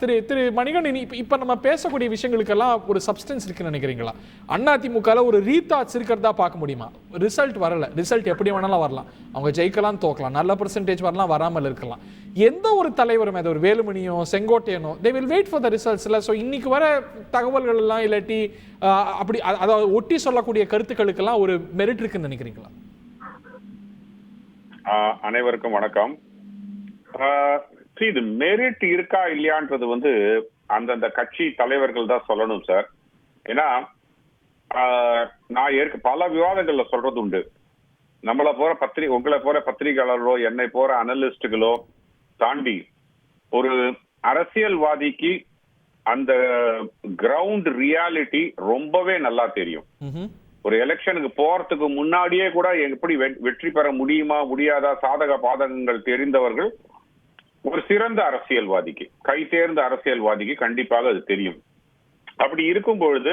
திரு திரு மணிகண்டன், இப்ப நம்ம பேசக்கூடிய விஷயங்களுக்கெல்லாம் ஒரு சப்ஸ்டன்ஸ் இருக்குன்னு நினைக்கிறீங்களா? அதிமுகல ஒரு ரீதாட்ஸ் இருக்கிறதா பார்க்க முடியுமா? ரிசல்ட் வரல, ரிசல்ட் எப்படி வேணாலும் வரலாம், அவங்க ஜெயிக்கலாம் தோக்கலாம், நல்ல பெர்சன்டேஜ் வரலாம், வராமல் இருக்கலாம். எந்த ஒரு தலைவரும், அது ஒரு வேலுமணியோ செங்கோட்டையனோ, they will wait for the results. இல்ல ஸோ இன்னைக்கு வர தகவல்கள் எல்லாம் இல்லாட்டி அப்படி அதாவது ஒட்டி சொல்லக்கூடிய கருத்துக்களுக்கெல்லாம் ஒரு மெரிட் இருக்குன்னு நினைக்கிறீங்களா? அனைவருக்கும் வணக்கம். இது மெரிட் இருக்கா இல்லையான்றது வந்து அந்தந்த கட்சி தலைவர்கள் தான் சொல்லணும் சார். ஏன்னா நான் பல விவாதங்கள்ல சொல்றது உண்டு. உங்களை போற பத்திரிகையாளர்களோ என்னை போற அனலிஸ்டுகளோ தாண்டி ஒரு அரசியல்வாதிக்கு அந்த கிரவுண்ட் ரியாலிட்டி ரொம்பவே நல்லா தெரியும். ஒரு எலெக்ஷனுக்கு போறதுக்கு முன்னாடியே கூட எப்படி வெற்றி பெற முடியுமா முடியாதா சாதக பாதகங்கள் தெரிந்தவர்கள் ஒரு சிறந்த அரசியல்வாதிக்கு, கை தேர்ந்த அரசியல்வாதிக்கு கண்டிப்பாக அது தெரியும். அப்படி இருக்கும் பொழுது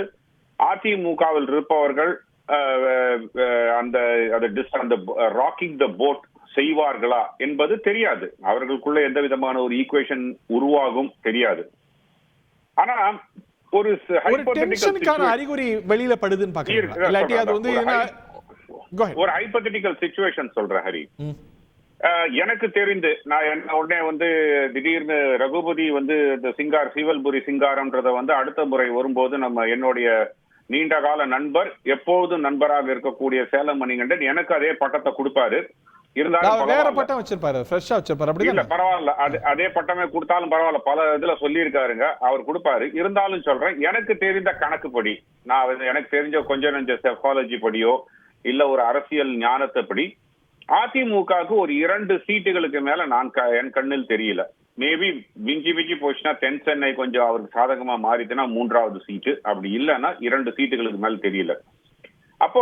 அதிமுகவில் இருப்பவர்கள் அந்த ராக்கிங் த போட் செய்வார்களா என்பது தெரியாது. அவர்களுக்குள்ள எந்த விதமான ஒரு ஈக்குவேஷன் உருவாகும் தெரியாது. ஆனா ஒரு அறிகுறி வெளியில படுதுன்னு ஒரு ஹைபோதெட்டிக்கல் சிச்சுவேஷன் சொல்றேன் ஹரி. எனக்கு தெரிந்து நான் உடனே வந்து திடீர்னு ரகுபதி வந்து இந்த சீவல்புரி சிங்காரம்ன்றத வந்து அடுத்த முறை வரும்போது நம்ம என்னுடைய நீண்ட கால நண்பர், எப்போதும் நண்பராக இருக்கக்கூடிய சேலம் மணிகண்டன் எனக்கு அதே பட்டத்தை கொடுப்பாரு. இருந்தாலும் பரவாயில்ல, அதே பட்டமே கொடுத்தாலும் பரவாயில்ல, பல இதுல சொல்லி இருக்காருங்க, அவர் கொடுப்பாரு. இருந்தாலும் சொல்றேன், எனக்கு தெரிந்த கணக்குப்படி, நான் எனக்கு தெரிஞ்ச கொஞ்சம் நெஞ்ச செஃபாலஜி படியோ இல்ல ஒரு அரசியல் ஞானத்தைப்படி அதிமுகவுக்கு ஒரு 2 சீட்டுகளுக்கு மேல என் கண்ணில் தெரியல. மேபி மிஞ்சி போச்சுன்னா தென் சென்னை கொஞ்சம் அவருக்கு சாதகமா மாறிதுன்னா 3வது சீட்டு, அப்படி இல்லைன்னா 2 சீட்டுகளுக்கு மேல தெரியல. அப்போ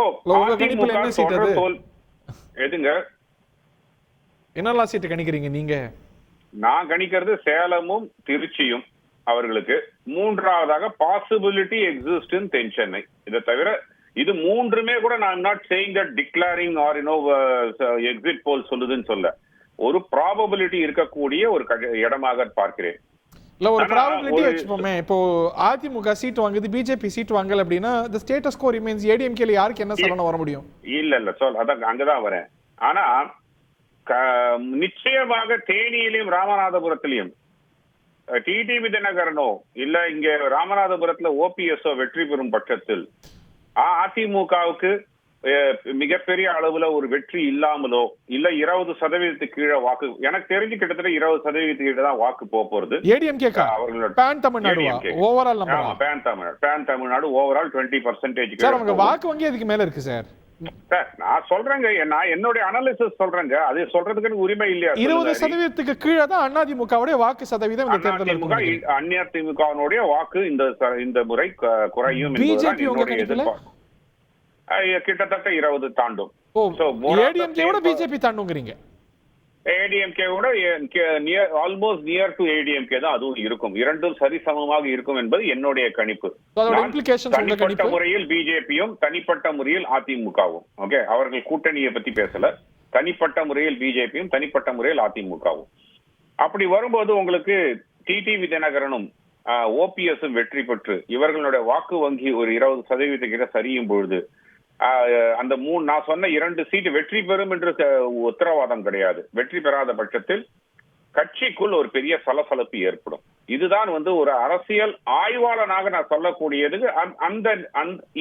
எதுங்க என்னெல்லாம் சீட்டு கணிக்கிறீங்க நீங்க? நான் கணிக்கிறது சேலமும் திருச்சியும் அவர்களுக்கு. 3வதாக பாசிபிலிட்டி எக்ஸிஸ்ட் இன் தென் சென்னை. இதை தவிர இது 3மே கூட நான் not saying that declaring or exit poll சொல்லுதுன்னு சொல்ல, ஒரு ப்ராபபிலிட்டி இருக்கக்கூடிய ஒரு இடமாக பார்க்கிறேன். இல்ல ஒரு ப்ராபபிலிட்டி வச்சுப்போமே, இப்போ அதிமுக சீட் வாங்குது, பிஜேபி சீட் வாங்கல அப்படின்னா the status quo remains. ஏடிஎம்கேல யாருக்கு என்ன சொல்லணும் வர முடியும்? இல்ல அதான் அங்கதான் வரேன். ஆனா நிச்சயமாக தேனியிலும் ராமநாதபுரத்திலையும் டிடிவி தினகரனோ இல்ல இங்க ராமநாதபுரத்துல ஓபிஎஸ்ஓ வெற்றி பெறும் பட்சத்தில் அதிமுகவுக்கு மிகப்பெரிய அளவுல ஒரு வெற்றி இல்லாமலோ இல்ல 20% கீழே வாக்கு, எனக்கு தெரிஞ்சு கிட்டத்தட்ட 20% கீழே தான் வாக்கு போறது. பேன் தமிழ்நாடு ஓவரால் 20% வாக்கு வங்கி அதுக்கு மேல இருக்கு சார். நான் சொல்றேங்க, நான் என்னுடைய அனாலிசிஸ் சொல்றேங்க, அது சொல்றதுக்கு உரிமை இல்லையா? 20% கீழே தான் அதிமுகவுடைய வாக்கு சதவீதம் அதிமுகவுடைய வாக்கு இந்த முறை குறையும். பிஜேபி கிட்டத்தட்ட 20 தாண்டும். பிஜேபி தாண்டுங்கிறீங்க. ஏடிஎம்கேவோட ஆல்மோஸ்ட் நியர் டு ஏடிஎம்கே தான் அதுவும் இருக்கும். இரண்டும் சரிசமமாக இருக்கும் என்பது என்னுடைய கணிப்பு. தனிப்பட்ட முறையில் பிஜேபியும் தனிப்பட்ட முறையில் அதிமுகவும். ஓகே, அவர்கள் கூட்டணியை பத்தி பேசல. தனிப்பட்ட முறையில் பிஜேபியும் தனிப்பட்ட முறையில் அதிமுகவும். அப்படி வரும்போது உங்களுக்கு டிடிவி தினகரனும் ஓபிஎஸும் வெற்றி பெற்று இவர்களுடைய வாக்கு வங்கி ஒரு 20% கிட்ட சரியும் பொழுது அந்த நான் சொன்ன 2 சீட்டு வெற்றி பெறும் என்று உத்தரவாதம் கிடையாது. வெற்றி பெறாத பட்சத்தில் கட்சிக்குள் ஒரு பெரிய சலசலப்பு ஏற்படும். இதுதான் வந்து ஒரு அரசியல் ஆய்வாளனாக நான் சொல்லக்கூடியது.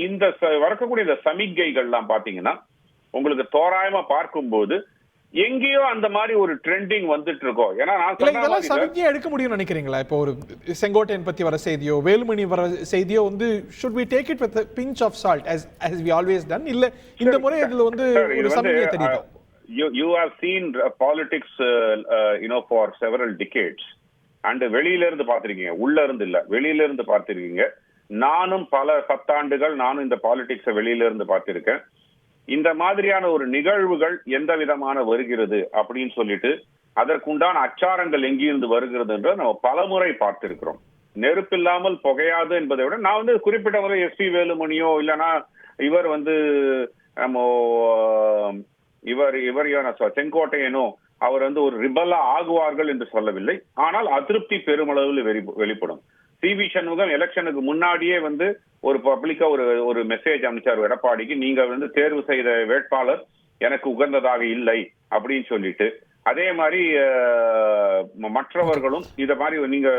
இந்த வரக்கூடிய இந்த சமிக்கைகள்லாம் பாத்தீங்கன்னா உங்களுக்கு தோராயமா பார்க்கும்போது எங்கேயோ அந்த மாதிரி ஒரு ட்ரெண்டிங் வந்துட்டு இருக்கோம். ஏன்னா நான் சமிக்கையை எடுக்க முடியும்னு நினைக்கிறீங்களா? இப்போ ஒரு செங்கோட்டையன் பத்தி வர செய்தியோ வேலுமணி வர செய்தியோ வந்து should we take it with a pinch of salt as we always done? இல்ல இந்த முறை இதுல வந்து ஒரு சமிக்கையை தெரியுதா? You have seen politics for several decades and வெளியில இருந்து பார்த்திருக்கீங்க, உள்ள இருந்து இல்ல, வெளியில இருந்து பார்த்திருக்கீங்க. நானும் பல 10 ஆண்டுகள் நானும் இந்த பாலிடிக்ஸை வெளியில இருந்து பார்த்திருக்கேன். இந்த மாதிரியான ஒரு நிகழ்வுகள் எந்த விதமான வருகிறது அப்படின்னு சொல்லிட்டு அதற்குண்டான அச்சாரங்கள் எங்கிருந்து வருகிறது என்று நம்ம பலமுறை பார்த்திருக்கிறோம். நெருப்பில்லாமல் புகையாது என்பதை விட நான் வந்து குறிப்பிட்ட முறை எஸ்பி வேலுமணியோ இல்லைன்னா இவர் வந்து செங்கோட்டையனோ அவர் வந்து ஒரு ரிபலா ஆகுவார்கள் என்று சொல்லவில்லை. ஆனால் அதிருப்தி பெருமளவில் வெளிப்படும். சிவி சண்முகம் எலெக்ஷனுக்கு முன்னாடியே வந்து ஒரு பப்ளிக்கா ஒரு மெசேஜ் அனுப்பிச்சார் எடப்பாடிக்கு, நீங்க வந்து தேர்வு செய்த வேட்பாளர் எனக்கு உகந்ததாக இல்லை அப்படின்னு சொல்லிட்டு. அதே மாதிரி மற்றவர்களும் இத மாதிரி நீங்க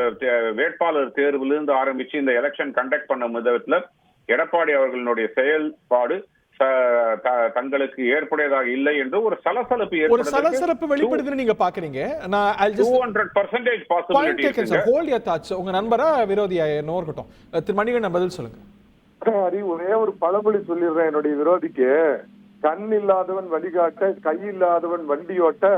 வேட்பாளர் தேர்விலிருந்து ஆரம்பிச்சு இந்த எலெக்ஷன் கண்டக்ட் பண்ண விதத்துல எடப்பாடி அவர்களுடைய செயல்பாடு தங்களுக்கு ஏற்புடையதாக இல்லை என்று ஒரு சலசலப்பு வெளிப்படுதுன்னு நீங்க பாக்குறீங்க. நான் 200% பாசிபிலிட்டி. Hold your thoughts. உங்க நண்பரா விரோதியா என்னோ இருக்கட்டும், திரு மணிகண்டன் பதில் சொல்லுங்க. ஒரே ஒரு பழமொழி சொல்லிடுறேன் என்னுடைய விரோதிக்கு. கண் இல்லாதவன் வழிகாட்ட, கை இல்லாதவன் வண்டி ஓட்ட,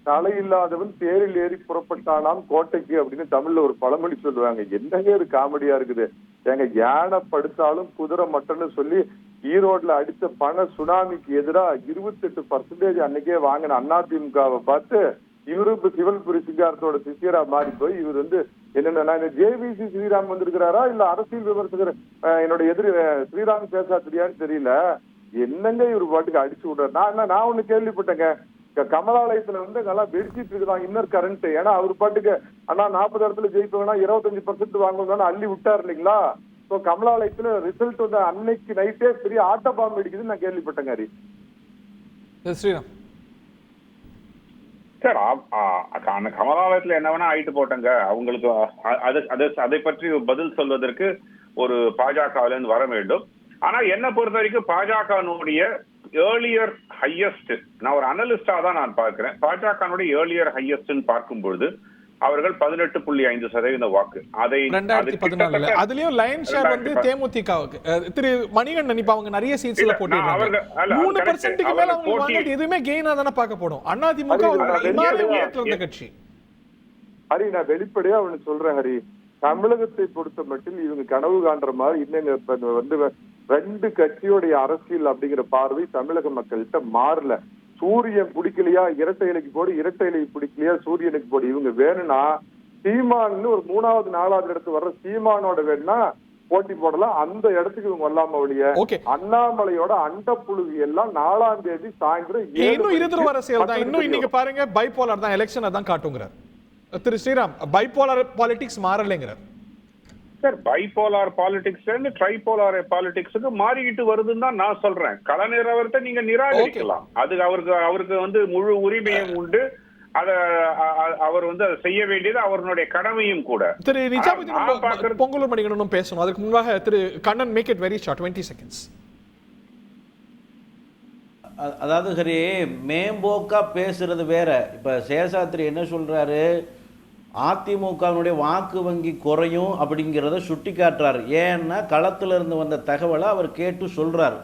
தலை இல்லாதவன் தேரில் ஏறி புறப்பட்டானாம் கோட்டைக்கு அப்படின்னு தமிழ்ல ஒரு பழமொழி சொல்லுவாங்க. என்னங்க ஒரு காமெடியா இருக்குது. எங்க யானை படுத்தாலும் குதிரை மட்டன்னு சொல்லி ஈரோட்ல அடித்த பண சுனாமிக்கு எதிராக 28% அன்னைக்கே வாங்கின அதிமுகவை பார்த்து இவரு இப்ப சிவல்புரி சிங்காரத்தோட சிஷியரா மாறி போய் இவர் வந்து என்னன்னா ஜேவிசி ஸ்ரீராம் வந்திருக்கிறாரா இல்ல அரசியல் விமர்சகர் என்னோட எதிரி ஸ்ரீராம் சேஷாத்திரியான்னு தெரியல. என்னங்க இவர் பாட்டுக்கு அடிச்சு விடுறாரு. நான் ஒண்ணு கேள்விப்பட்டேங்க, கமலாலயத்துல வந்து நல்லா வெடிச்சிட்டு இருக்குதான் இன்னர் கரண்ட். ஏன்னா அவர் பாட்டுக்கு அண்ணா 40 இடத்துல ஜெயிப்போம்னா 25% வாங்கணும்னு அள்ளி விட்டாரு இல்லைங்களா. கமலாலயத்துல ரிசல்ட் வந்து அன்னைக்கு நைட்டே பெரிய ஆட்ட பாம்பு அடிக்குதுன்னு நான் கேள்விப்பட்டேங்க. ஹரி ஸ்ரீராம் சார், கமலாலயத்துல என்ன வேணா ஆயிட்டு போட்டங்க. அவங்களுக்கு அதை பற்றி பதில் சொல்வதற்கு ஒரு பாஜகவில இருந்து வர வேண்டும். ஆனா என்ன பொறுத்த வரைக்கும் பாஜகனுடைய ஏர்லியர் ஹையஸ்ட், நான் ஒரு அனலிஸ்டா தான் நான் பார்க்கிறேன், பாஜகனுடைய ஏர்லியர் ஹையஸ்ட் பார்க்கும்பொழுது அவர்கள் 18.5% வாக்கு. அதை 2014 அதுலயும் லைன் ஷேர் வந்து தேமுதிகவுக்கு. திரு மணிகண்டன் இப்ப அவங்க நிறைய சீட்ஸ்ல போட்டிருக்காங்க. 3% மேல அவங்க வாங்குறது எதுவுமே கெயினா தான பார்க்கப்படும். அதிமுக இருந்த கட்சி. ஹரி, நான் வெளிப்படையா அவனு சொல்றேன் ஹரி, தமிழகத்தை பொறுத்த மட்டும் இவங்க கனவு காண்ற மாதிரி இன்னும் வந்து 2 கட்சியோடைய அரசியல் அப்படிங்கிற பார்வை தமிழக மக்கள்கிட்ட மாறல. சூரியன் பிடிக்கலையா இரட்டை இலைக்கு போடு, இரட்டை இலை பிடிக்கலையா சூரியனுக்கு போடு. இவங்க வேணும்னா சீமான்னு ஒரு 3வது 4வது இடத்துக்கு வர்ற சீமானோட வேணும்னா போட்டி போடலாம். அந்த இடத்துக்கு இவங்க வரலாம ஒழிய அண்ணாமலையோட அண்டப்புழுவி எல்லாம் 4ஆம் தேதி சாயந்தரம் இன்னும் இருதுரு அரசியல் தான். இன்னும் இன்னைக்கு பாருங்க பைபோலார் தான், எலெக்ஷன் அதான் காட்டுங்கிறார் திரு ஸ்ரீராம். பைபோலார் பாலிடிக்ஸ் மாறலைங்கிறார் சார். பைபோலார் பாலிடிக்ஸ் ட்ரைபோலார் பாலிடிக்ஸுக்கு மாறிக்கிட்டு வருதுன்னு தான் நான் சொல்றேன். கள நிலவரத்தை நீங்க நிராகரிக்கலாம், அது அவருக்கு வந்து முழு உரிமையும் உண்டு. அவர் வந்து அதை செய்ய வேண்டியது அவருடைய கடமையும் கூட. திரு நிஜாமுதீன் பொங்கலூர் மணிகண்டன் பேசணும். அதுக்கு முன்பாக Thiru Kannan, make it very short, 20 seconds. அதாவது ஹரி, மேம்போக்கா பேசுறது வேற. இப்ப சேஷாத்ரி என்ன சொல்றாரு, அதிமுகவினுடைய வாக்கு வங்கி குறையும் அப்படிங்கிறத சுட்டி காட்டுறாரு. ஏன்னா களத்துல இருந்து வந்த தகவலை அவர் கேட்டு சொல்றாரு.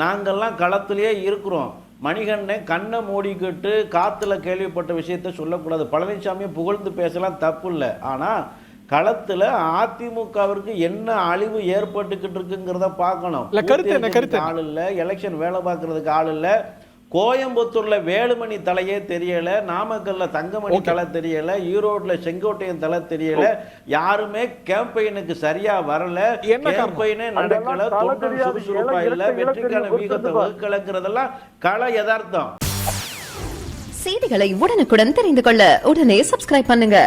நாங்கள்லாம் களத்திலேயே இருக்கிறோம். மணிகண்டனை கண்ணை மூடிக்கிட்டு காத்துல கேள்விப்பட்ட விஷயத்த சொல்லக்கூடாது. பழனிசாமியை புகழ்ந்து பேசலாம், தப்பு இல்லை. ஆனா களத்துல அதிமுகவிற்கு என்ன அழிவு ஏற்பட்டுக்கிட்டு இருக்குங்கிறத பார்க்கணும். ஆள் இல்ல, எலெக்ஷன் வேலை பார்க்கறதுக்கு ஆள் இல்ல. கோயம்புத்தூர்ல வேலுமணி தலையே தெரியல, நாமக்கல்ல தங்கமணி தலை தெரியல, ஈரோட்ல செங்கோட்டையன் தலை தெரியல. யாருமே கேம்பெயினுக்கு சரியா வரல, கேம்பெயினே நடக்கல, தொண்டர் சுறுசுறுப்பா இல்ல, வெற்றிக்கான வீகத்தை வகுக்கலங்கிறதெல்லாம் கள யதார்த்தம். செய்திகளை உடனுக்குடன் தெரிந்து கொள்ள உடனே சப்ஸ்கிரைப் பண்ணுங்க.